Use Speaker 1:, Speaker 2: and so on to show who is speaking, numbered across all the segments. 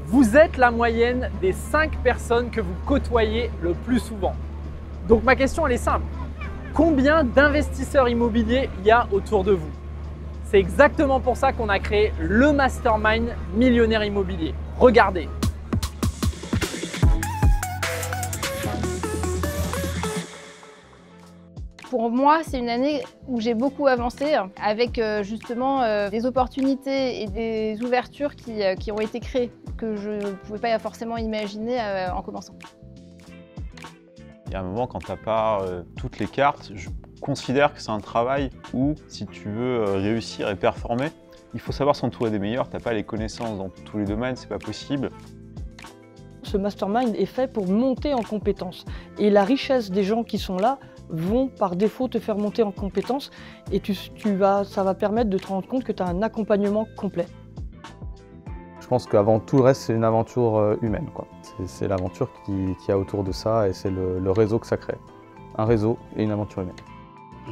Speaker 1: Vous êtes la moyenne des 5 personnes que vous côtoyez le plus souvent. Donc ma question elle est simple. Combien d'investisseurs immobiliers il y a autour de vous? C'est exactement pour ça qu'on a créé le Mastermind Millionnaire Immobilier. Regardez.
Speaker 2: Pour moi, c'est une année où j'ai beaucoup avancé avec justement des opportunités et des ouvertures qui ont été créées que je ne pouvais pas forcément imaginer en commençant.
Speaker 3: Il y a un moment, quand tu n'as pas toutes les cartes, je considère que c'est un travail où, si tu veux réussir et performer, il faut savoir s'entourer des meilleurs. Tu n'as pas les connaissances dans tous les domaines, c'est pas possible.
Speaker 4: Ce mastermind est fait pour monter en compétences. Et la richesse des gens qui sont là vont par défaut te faire monter en compétences et ça va permettre de te rendre compte que tu as un accompagnement complet.
Speaker 5: Je pense qu'avant tout le reste, c'est une aventure humaine, quoi. C'est l'aventure qu'il y a autour de ça et c'est le réseau que ça crée. Un réseau et une aventure humaine.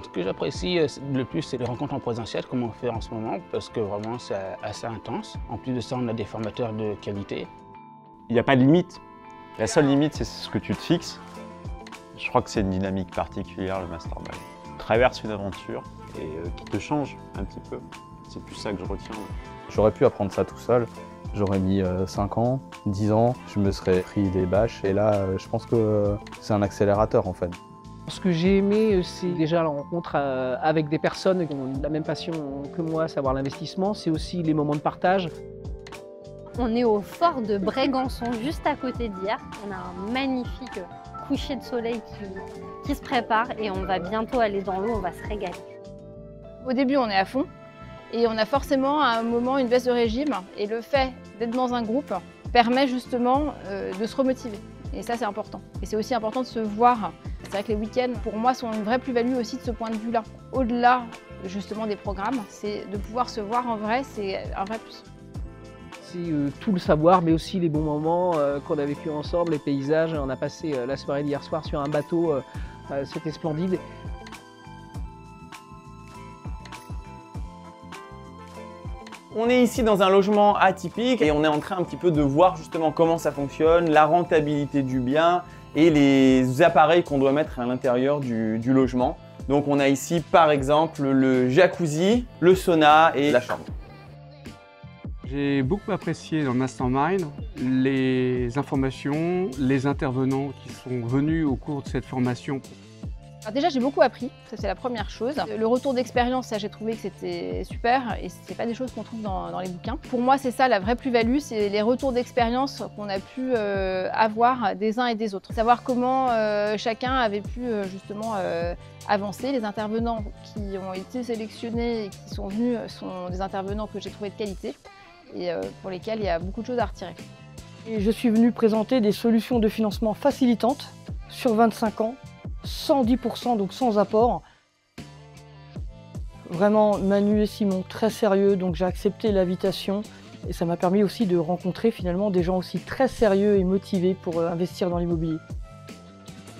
Speaker 6: Ce que j'apprécie le plus, c'est les rencontres en présentiel, comme on fait en ce moment, parce que vraiment, c'est assez intense. En plus de ça, on a des formateurs de qualité.
Speaker 3: Il n'y a pas de limite. La seule limite, c'est ce que tu te fixes. Je crois que c'est une dynamique particulière, le mastermind. Tu traverses une aventure et qui te change un petit peu. C'est plus ça que je retiens.
Speaker 5: J'aurais pu apprendre ça tout seul. J'aurais mis 5 ans, 10 ans, je me serais pris des bâches. Et là, je pense que c'est un accélérateur en fait.
Speaker 1: Ce que j'ai aimé, c'est déjà la rencontre avec des personnes qui ont la même passion que moi, à savoir l'investissement. C'est aussi les moments de partage.
Speaker 7: On est au fort de Brégançon, juste à côté d'hier. On a un magnifique coucher de soleil qui se prépare et on va bientôt aller dans l'eau, on va se régaler.
Speaker 2: Au début, on est à fond et on a forcément à un moment une baisse de régime. Et le fait d'être dans un groupe permet justement de se remotiver. Et ça, c'est important. Et c'est aussi important de se voir. C'est vrai que les week-ends, pour moi, sont une vraie plus-value aussi de ce point de vue-là. Au-delà justement des programmes, c'est de pouvoir se voir en vrai, c'est un vrai plus.
Speaker 1: C'est tout le savoir, mais aussi les bons moments qu'on a vécu ensemble, les paysages. On a passé la soirée d'hier soir sur un bateau, c'était splendide.
Speaker 8: On est ici dans un logement atypique et on est en train un petit peu de voir justement comment ça fonctionne, la rentabilité du bien et les appareils qu'on doit mettre à l'intérieur du logement. Donc on a ici par exemple le jacuzzi, le sauna et la chambre.
Speaker 9: J'ai beaucoup apprécié dans le Mastermind les informations, les intervenants qui sont venus au cours de cette formation.
Speaker 2: Alors déjà, j'ai beaucoup appris, ça c'est la première chose. Le retour d'expérience, ça j'ai trouvé que c'était super et c'est pas des choses qu'on trouve dans les bouquins. Pour moi, c'est ça la vraie plus-value, c'est les retours d'expérience qu'on a pu avoir des uns et des autres. Savoir comment chacun avait pu justement avancer. Les intervenants qui ont été sélectionnés et qui sont venus sont des intervenants que j'ai trouvés de qualité et pour lesquels il y a beaucoup de choses à retirer.
Speaker 4: Et je suis venu présenter des solutions de financement facilitantes sur 25 ans. 110%, donc sans apport. Vraiment, Manu et Simon, très sérieux, donc j'ai accepté l'invitation. Et ça m'a permis aussi de rencontrer finalement des gens aussi très sérieux et motivés pour investir dans l'immobilier.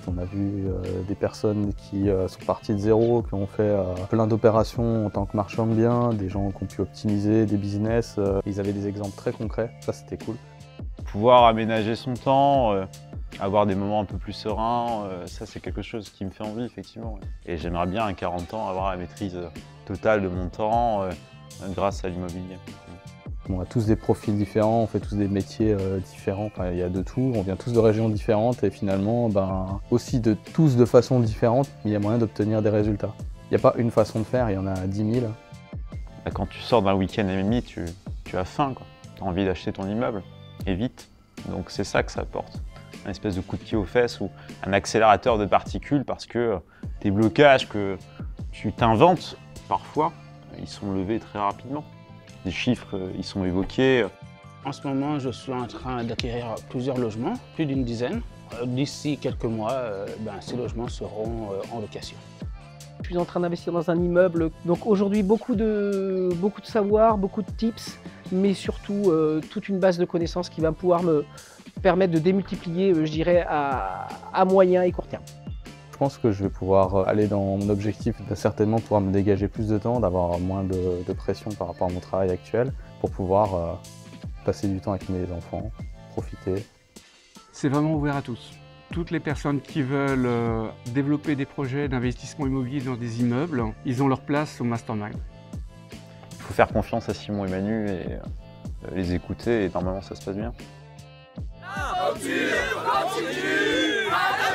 Speaker 5: On a vu des personnes qui sont parties de zéro, qui ont fait plein d'opérations en tant que marchands de biens, des gens qui ont pu optimiser des business. Ils avaient des exemples très concrets, ça c'était cool.
Speaker 3: Pouvoir aménager son temps, avoir des moments un peu plus sereins, ça c'est quelque chose qui me fait envie effectivement. Et j'aimerais bien à 40 ans avoir la maîtrise totale de mon temps grâce à l'immobilier.
Speaker 5: On a tous des profils différents, on fait tous des métiers différents, enfin, il y a de tout, on vient tous de régions différentes et finalement aussi tous de façons différentes, mais il y a moyen d'obtenir des résultats. Il n'y a pas une façon de faire, il y en a 10 000.
Speaker 3: Quand tu sors d'un week-end et demi, tu as faim, tu as envie d'acheter ton immeuble, et vite. Donc c'est ça que ça apporte. Un espèce de coup de pied aux fesses ou un accélérateur de particules parce que tes blocages que tu t'inventes parfois, ils sont levés très rapidement. Les chiffres, ils sont évoqués.
Speaker 6: En ce moment, je suis en train d'acquérir plusieurs logements, plus d'une dizaine. D'ici quelques mois, ces logements seront en location.
Speaker 1: Je suis en train d'investir dans un immeuble, donc aujourd'hui beaucoup de savoir, beaucoup de tips, mais surtout toute une base de connaissances qui va pouvoir me permettre de démultiplier, je dirais, à moyen et court terme.
Speaker 5: Je pense que je vais pouvoir aller dans mon objectif, de certainement pouvoir me dégager plus de temps, d'avoir moins de pression par rapport à mon travail actuel, pour pouvoir passer du temps avec mes enfants, profiter.
Speaker 9: C'est vraiment ouvert à tous. Toutes les personnes qui veulent développer des projets d'investissement immobilier dans des immeubles, ils ont leur place au Mastermind.
Speaker 3: Il faut faire confiance à Simon et Manu et les écouter et normalement ça se passe bien.
Speaker 10: Continue, continue,